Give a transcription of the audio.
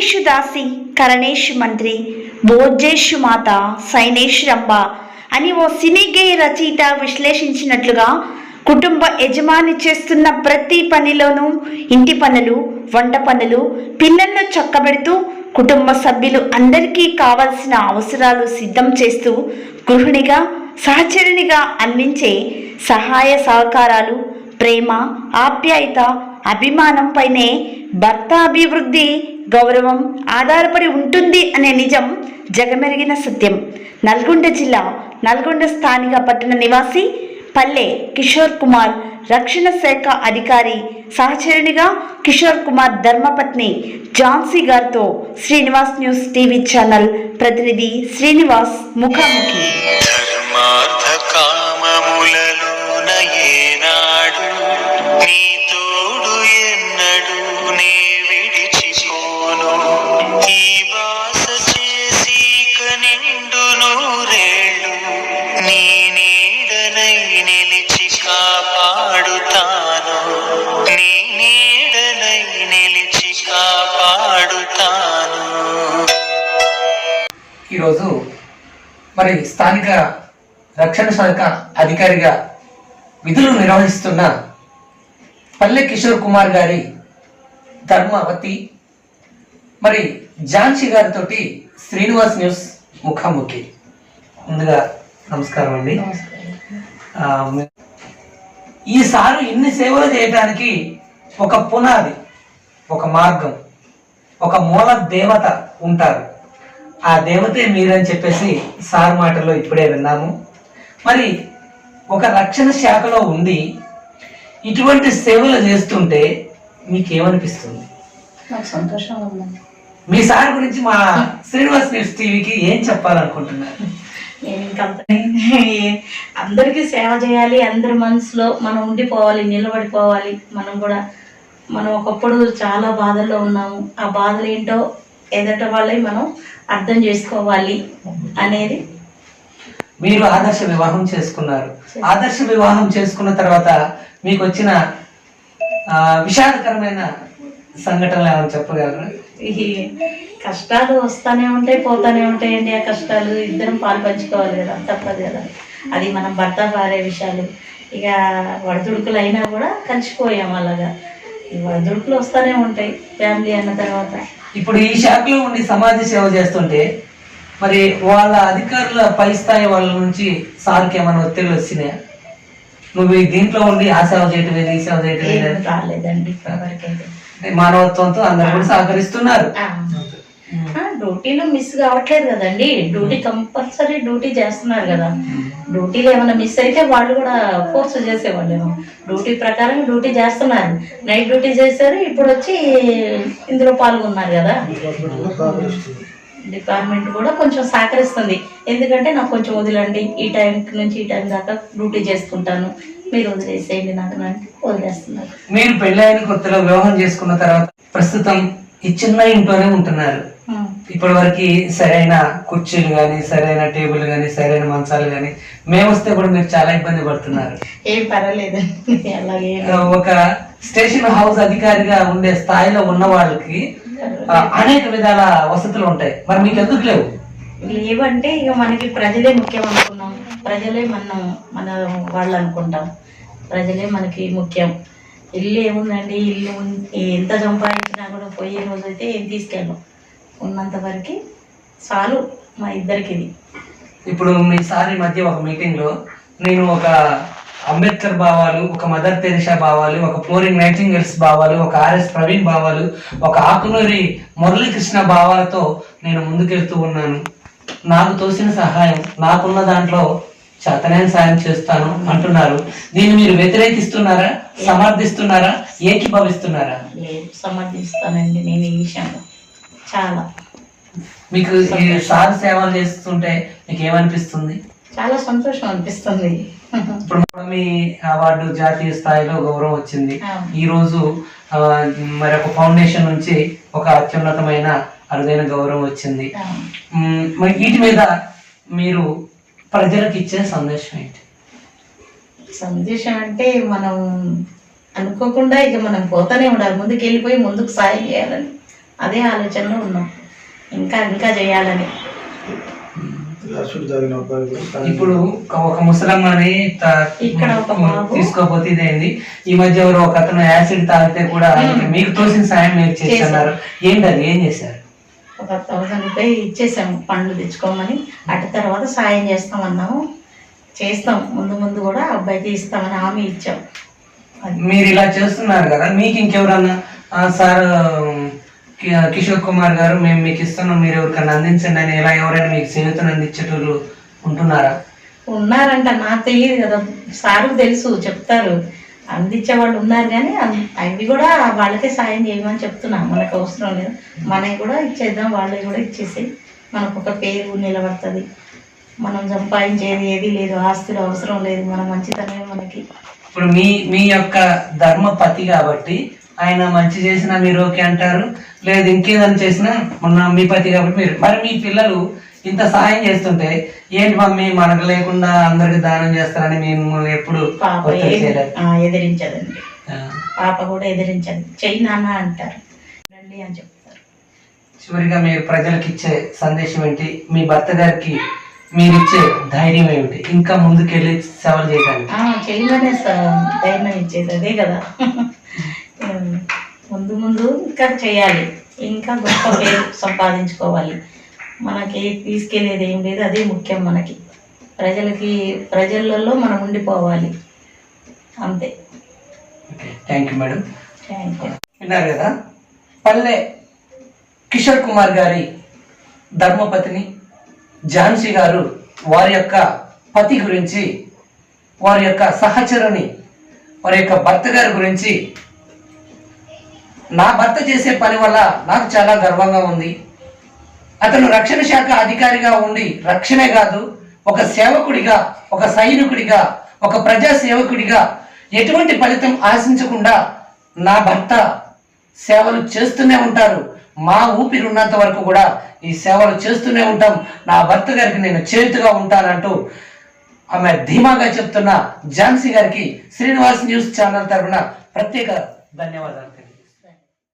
కరణేషు దాసి కరణేషు మంత్రి భోజేషు మాత సైనేషు రంభ అని ఓ సినీ గేయ రచయిత విశ్లేషించినట్లుగా కుటుంబ యజమాని చేస్తున్న ప్రతి పనిలోనూ ఇంటి పనులు, వంట పనులు, పిల్లలను చక్కబెడుతూ కుటుంబ సభ్యులు అందరికీ కావలసిన అవసరాలు సిద్ధం చేస్తూ గృహిణిగా, సహచరునిగా అందించే సహాయ సహకారాలు, ప్రేమ, ఆప్యాయత, అభిమానంపైనే భర్త అభివృద్ధి, గౌరవం ఆధారపడి ఉంటుంది అనే నిజం జగమెరిగిన సత్యం. నల్గొండ జిల్లా నల్గొండ స్థానిక పట్టణ నివాసి పల్లె కిషోర్ కుమార్ రక్షణ శాఖ అధికారి సహచరునిగా కిషోర్ కుమార్ ధర్మపత్ని ఝాన్సీ గారితో శ్రీనివాస్ న్యూస్ టీవీ ఛానల్ ప్రతినిధి శ్రీనివాస్ ముఖాముఖి. ఈరోజు మరి స్థానిక రక్షణ శాఖ అధికారిగా విధులు నిర్వహిస్తున్న పల్లె కిషోర్ కుమార్ గారి ధర్మవతి మరి ఝాన్సీ గారితో శ్రీనివాస్ న్యూస్ ముఖాముఖి. ముందుగా నమస్కారం అండి. ఈసారి ఇన్ని సేవలు చేయడానికి ఒక పునాది, ఒక మార్గం, ఒక మూల దేవత ఉంటారు. ఆ దేవతే మీరని చెప్పేసి సార్ మాటల్లో ఇప్పుడే విన్నాము. మరి ఒక రక్షణ శాఖలో ఉండి ఇటువంటి సేవలు చేస్తుంటే మీకేమనిపిస్తుంది? నాకు సంతోషంగా ఉందండి. మీ సార్ గురించి మా శ్రీనివాస్ న్యూస్ టీవీకి ఏం చెప్పాలనుకుంటున్నారు? నేను ఇంకా అందరికీ సేవ చేయాలి, అందరి మనసులో మనం ఉండిపోవాలి, నిలబడిపోవాలి. మనం ఒకప్పుడు చాలా బాధల్లో ఉన్నాము. ఆ బాధలు ఏంటో ఎదట వాళ్ళని మనం అర్థం చేసుకోవాలి అనేది. మీరు ఆదర్శ వివాహం చేసుకున్నారు. ఆదర్శ వివాహం చేసుకున్న తర్వాత మీకు వచ్చిన విషాదకరమైన సంఘటనలు ఏమైనా చెప్పగలరా? ఈ కష్టాలు వస్తానే ఉంటాయి, పోతానే ఉంటాయండి. ఆ కష్టాలు ఇద్దరం పాలు పంచుకోవాలి కదా, తప్పదు కదా. అది మనం భర్త భార్య విషయాలు. ఇక వడదుడుకులు అయినా కూడా కలిసిపోయాం. అలాగా ఈ వడదుడుకులు వస్తానే ఉంటాయి ఫ్యామిలీ అన్న తర్వాత. ఇప్పుడు ఈ శాఖలో ఉండి సమాజ సేవ చేస్తుంటే మరి వాళ్ళ అధికారుల పై స్థాయి వాళ్ళ నుంచి సార్కి ఏమైనా ఒత్తిళ్ళు వచ్చినాయా? నువ్వు దీంట్లో ఉండి ఆ సేవ చేయటం ఈ సేవ చేయటం రాలేదండి. మానవత్వంతో అందరూ కూడా సహకరిస్తున్నారు. డ్యూటీలో మిస్ కావట్లేదు కదండి. డ్యూటీ కంపల్సరీ డ్యూటీ చేస్తున్నారు కదా. డ్యూటీలో ఏమైనా మిస్ అయితే వాళ్ళు కూడా ఫోర్స్ చేసేవాళ్ళు. డ్యూటీ ప్రకారం డ్యూటీ చేస్తున్నారు. నైట్ డ్యూటీ చేశారు, ఇప్పుడు వచ్చి ఇందులో పాల్గొన్నారు కదా. డిపార్ట్మెంట్ కూడా కొంచెం సహకరిస్తుంది. ఎందుకంటే నాకు కొంచెం వదిలండి, ఈ టైం నుంచి ఈ టైం దాకా డ్యూటీ చేసుకుంటాను, మీరు వదిలేసేయండి నాకు అంటే వదిలేస్తున్నారు. మీరు పెళ్ళైన కొత్తలో వివాహం చేసుకున్న తర్వాత ప్రస్తుతం ఈ చిన్న ఇంట్లోనే ఉంటున్నారు. ఇప్పటి వరకు సరైన కుర్చీలు కానీ, సరైన టేబుల్ కానీ, సరైన మంచాలు కానీ మేము వస్తే కూడా మీరు చాలా ఇబ్బంది పడుతున్నారు. ఏం పర్వాలేదండి. అలాగే ఒక స్టేషన్ హౌస్ అధికారిగా ఉండే స్థాయిలో ఉన్న వాళ్ళకి అనేక విధాల వసతులు ఉంటాయి. మరి మీకు ఎందుకు లేవు? లేవంటే ఇక మనకి ప్రజలే ముఖ్యం అనుకున్నాం. ప్రజలే మన వాళ్ళు అనుకుంటాం. ప్రజలే మనకి ముఖ్యం. ఇల్లు ఏముందండి, ఇల్లు ఎంత సంపాదించినా కూడా పోయే రోజు అయితే ఏం తీసుకెళ్ళాం. ఉన్నంత వరకు చాలు మా ఇద్దరికి. ఇప్పుడు మీ సారి మధ్య ఒక మీటింగ్ లో నేను ఒక అంబేద్కర్ భావాలు, ఒక మదర్ తెరిసా భావాలు, ఒక ఫ్లోరింగ్ నైటింగేల్స్ భావాలు, ఒక ఆర్ఎస్ ప్రవీణ్ భావాలు, ఒక ఆకునూరి మురళీకృష్ణ భావాలతో నేను ముందుకెళ్తూ ఉన్నాను. నాకు తోసిన సహాయం, నాకున్న దాంట్లో చేతనైన సాయం చేస్తాను అంటున్నారు. దీన్ని మీరు వ్యతిరేకిస్తున్నారా, సమర్థిస్తున్నారా, ఏకీభవిస్తున్నారా? లేదు, సమర్థిస్తానండి నేను ఈ విషయంలో. చాలా మీకు ఈ సార్ సేవలు చేస్తుంటే మీకు ఏమనిపిస్తుంది? చాలా సంతోషం అనిపిస్తుంది. ఇప్పుడు మీ అవార్డు జాతీయ స్థాయిలో గౌరవం వచ్చింది. ఈ రోజు మరి ఒక ఫౌండేషన్ నుంచి ఒక అత్యున్నతమైన అరుదైన గౌరవం వచ్చింది. మరి వీటి మీద మీరు ప్రజలకు ఇచ్చే సందేశం ఏంటి? సందేశం అంటే మనం అనుకోకుండా ఇక మనం పోతానే ఉండాలి, ముందుకు వెళ్ళిపోయి ముందుకు సాయం చేయాలని అదే ఆలోచనలో ఉన్నాం, ఇంకా ఇంకా చేయాలని. ఇప్పుడు ఒక ముసలమ్మని ఇక్కడ ఒక బాబు తీసుకోపోతే ఇదేంది, ఈ మధ్య ఎవరో ఒక అతను యాసిడ్ తాగితే కూడా మీకు తోసిన సాయం మీరు చేస్తున్నారు, ఏంటి అది, ఏం చేశారు? ఒక 1000 రూపాయలు ఇచ్చేసాము పండ్లు తెచ్చుకోమని. అటు తర్వాత సాయం చేస్తామన్నాము, చేస్తాం, ముందు ముందు కూడా అబ్బాయికి ఇస్తామని హామీ ఇచ్చాం. మీరు ఇలా చేస్తున్నారు కదా, మీకు ఇంకెవరన్నా సార్ కిషోర్ కుమార్ గారు మేము మీకు ఇస్తున్నాం, మీరు ఎవరికన్నా అందించండి అని ఇలా ఎవరైనా మీకు చేయూతను అందించేటోళ్ళు ఉంటున్నారా? ఉన్నారంట, నాకు తెలియదు కదా, సార్కు తెలుసు, చెప్తారు, అందించే వాళ్ళు ఉన్నారు. కానీ అవి కూడా వాళ్ళకే సాయం చేయమని చెప్తున్నా, మనకు అవసరం లేదు, మనకి కూడా ఇచ్చేద్దాం, వాళ్ళకి కూడా ఇచ్చేసి మనకు ఒక పేరు నిలబడుతుంది. మనం సంపాదించేది ఏది లేదు, ఆస్తులు అవసరం లేదు, మన మంచితనమే మనకి. ఇప్పుడు మీ యొక్క ధర్మపతి కాబట్టి ఆయన మంచి చేసినా మీరు ఓకే అంటారు, లేదు ఇంకేదైనా చేసినా మొన్న మీ పతి కాబట్టి మీరు. మరి మీ పిల్లలు ఇంత సహాయం చేస్తుంటే ఏంటి మమ్మీ మనకు లేకుండా అందరికి దానం చేస్తారని మేము ఎప్పుడు ఎదిరించదండి, పాప కూడా ఎదిరించదు, చెయ్యి నాన్న అంటారు, రండి అని చెప్తారు. చివరిగా మీరు ప్రజలకు ఇచ్చే సందేశం ఏంటి? మీ భర్త గారికి మీరు ఇచ్చే ధైర్యం ఏమిటి ఇంకా ముందుకెళ్ళి సేవలు చేయడానికి? చేయమనే ధైర్యం ఇచ్చేది అదే కదా. ముందు ముందు ఇంకా చేయాలి, ఇంకా గొప్ప పేరు సంపాదించుకోవాలి. మనకి తీసుకెళ్ళేది ఏం లేదు, అదే ముఖ్యం మనకి. ప్రజలలో మనం ఉండిపోవాలి, అంతే. Thank you madam. Thank you. విన్నారు కదా, పల్లె కిషోర్ కుమార్ గారి ధర్మపతిని ఝాన్సీ గారు వారి యొక్క పతి గురించి, వారి యొక్క సహచరుని, వారి యొక్క భర్త గారి గురించి, నా భర్త చేసే పని వల్ల నాకు చాలా గర్వంగా ఉంది, అతను రక్షణ శాఖ అధికారిగా ఉండి రక్షణే కాదు, ఒక సేవకుడిగా, ఒక సైనికుడిగా, ఒక ప్రజా సేవకుడిగా ఎటువంటి ఫలితం ఆశించకుండా నా భర్త సేవలు చేస్తూనే ఉంటారు, మా ఊపిరి ఉన్నంత వరకు కూడా ఈ సేవలు చేస్తూనే ఉంటాం, నా భర్త గారికి నేను చేతుగా ఉంటానంటూ ఆమె ధీమాగా చెప్తున్న ఝాన్సీ గారికి శ్రీనివాస్ న్యూస్ ఛానల్ తరఫున ప్రత్యేక ధన్యవాదాలు.